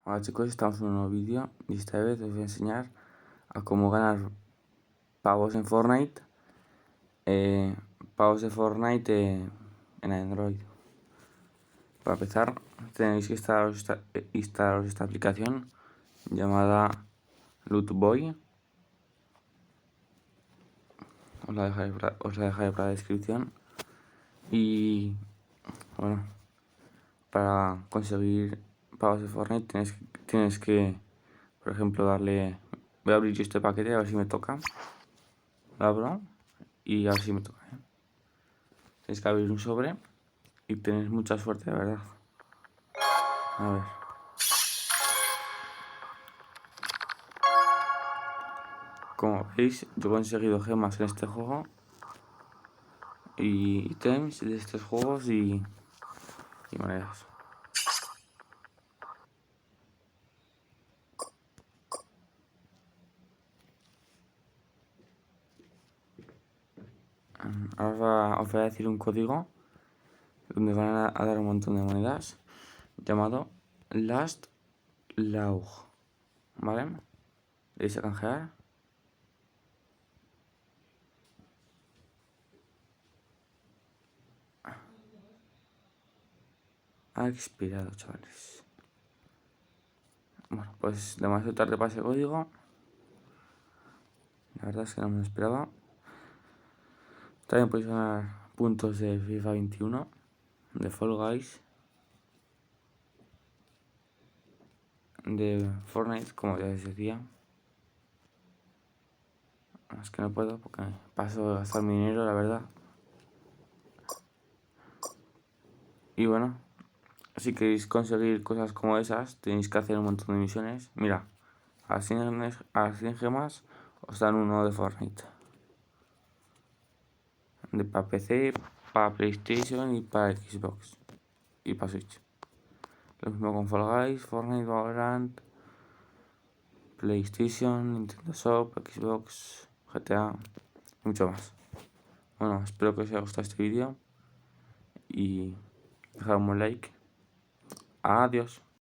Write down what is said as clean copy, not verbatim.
Hola chicos, estamos en un nuevo vídeo y esta vez os voy a enseñar a cómo ganar pavos en Fortnite. Pavos de Fortnite en Android. Para empezar tenéis que instalaros esta aplicación llamada Lootboy. Os la dejaré para la descripción. Y bueno, para conseguir pavos de Fortnite tienes que, por ejemplo, darle... Voy a abrir yo este paquete a ver si me toca. Lo abro y a ver si me toca. Tenéis que abrir un sobre y tenéis mucha suerte, de verdad. A ver. Como veis, yo he conseguido gemas en este juego y ítems de estos juegos y monedas. Ahora os voy a decir un código donde van a dar un montón de monedas llamado Last Laug, ¿vale? Le dais a canjear. Ha expirado, chavales. Bueno, pues demasiado tarde para ese código. La verdad es que no me lo esperaba. También podéis ganar puntos de FIFA 21, de Fall Guys, de Fortnite, como ya os decía. Es que no puedo porque paso de gastar mi dinero, la verdad. Y bueno, si queréis conseguir cosas como esas, tenéis que hacer un montón de misiones. Mira, a 100 gemas os dan uno de Fortnite. Para PC, para PlayStation y para Xbox. Y para Switch. Lo mismo con Fall Guys, Fortnite, Valorant, PlayStation, Nintendo Shop, Xbox, GTA y mucho más. Bueno, espero que os haya gustado este vídeo y dejad un buen like. Adiós.